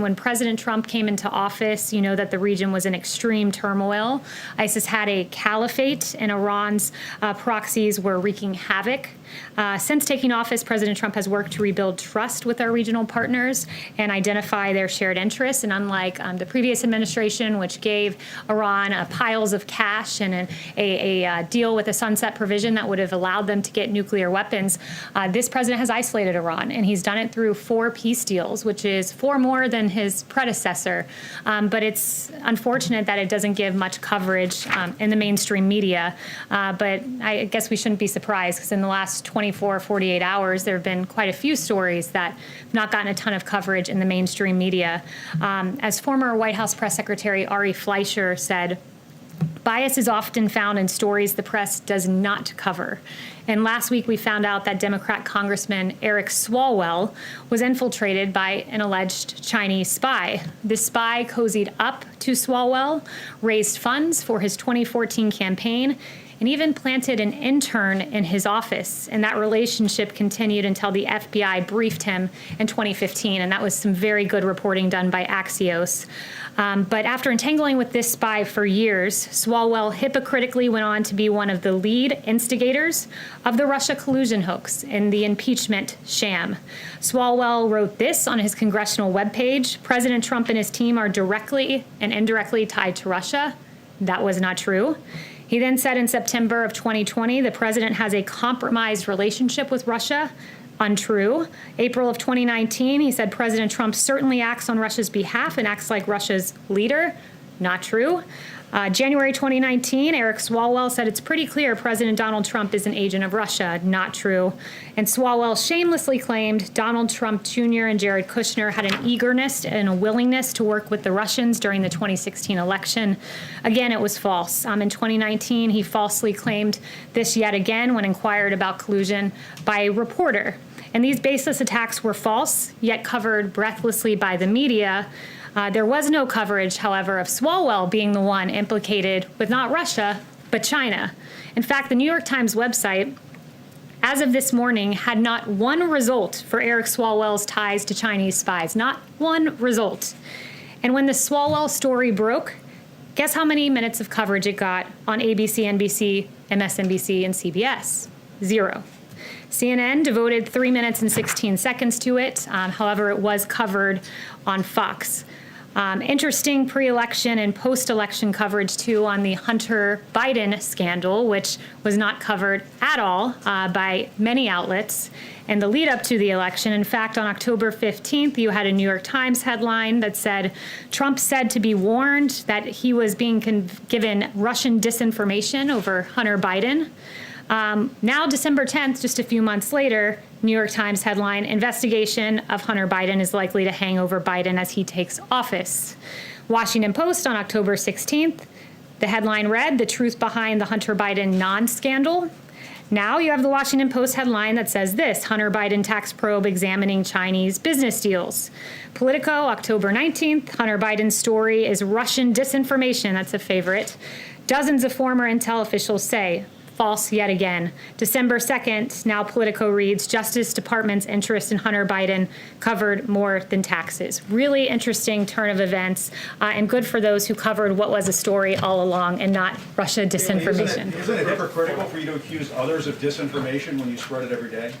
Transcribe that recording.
When President Trump came into office, you know that the region was in extreme turmoil. ISIS had a caliphate, and Iran's proxies were wreaking havoc. Since taking office, President Trump has worked to rebuild trust with our regional partners and identify their shared interests. And unlike the previous administration, which gave Iran piles of cash and a deal with a sunset provision that would have allowed them to get nuclear weapons, this president has isolated Iran, and he's done it through 4 peace deals, which is 4 more than his predecessor. But it's unfortunate that it doesn't give much coverage in the mainstream media. But I guess we shouldn't be surprised, because in the last 24, 48 hours, there have been quite a few stories that have not gotten a ton of coverage in the mainstream media. As former White House Press Secretary Ari Fleischer said, bias is often found in stories the press does not cover. And last week we found out that Democrat Congressman Eric Swalwell was infiltrated by an alleged Chinese spy. This spy cozied up to Swalwell, raised funds for his 2014 campaign, and even planted an intern in his office. And that relationship continued until the FBI briefed him in 2015. And that was some very good reporting done by Axios. But after entangling with this spy for years, Swalwell hypocritically went on to be one of the lead instigators of the Russia collusion hoax and the impeachment sham. Swalwell wrote this on his congressional webpage: President Trump and his team are directly and indirectly tied to Russia. That was not true. He then said in September of 2020, the president has a compromised relationship with Russia. Untrue. April of 2019, he said President Trump certainly acts on Russia's behalf and acts like Russia's leader. Not true. January 2019, Eric Swalwell said it's pretty clear President Donald Trump is an agent of Russia. Not true. And Swalwell shamelessly claimed Donald Trump Jr. and Jared Kushner had an eagerness and a willingness to work with the Russians during the 2016 election. Again, it was false. In 2019, he falsely claimed this yet again when inquired about collusion by a reporter. And these baseless attacks were false, yet covered breathlessly by the media. There was no coverage, however, of Swalwell being the one implicated with not Russia, but China. In fact, the New York Times website, as of this morning, had not one result for Eric Swalwell's ties to Chinese spies. Not one result. And when the Swalwell story broke, guess how many minutes of coverage it got on ABC, NBC, MSNBC, and CBS? 0. CNN devoted 3 minutes and 16 seconds to it. However, it was covered on Fox. Interesting pre-election and post-election coverage, too, on the Hunter Biden scandal, which was not covered at all by many outlets in the lead up to the election. In fact, on October 15th, you had a New York Times headline that said, Trump said to be warned that he was being given Russian disinformation over Hunter Biden. Now, December 10th, just a few months later, New York Times headline, investigation of Hunter Biden is likely to hang over Biden as he takes office. Washington Post on October 16th, the headline read, the truth behind the Hunter Biden non-scandal. Now you have the Washington Post headline that says this, Hunter Biden tax probe examining Chinese business deals. Politico, October 19th, Hunter Biden's story is Russian disinformation. That's a favorite. Dozens of former intel officials say, false yet again. December 2nd, now Politico reads, Justice Department's interest in Hunter Biden covered more than taxes. Really interesting turn of events, and good for those who covered what was a story all along and not Russia disinformation. Isn't it hypocritical for you to accuse others of disinformation when you spread it every day?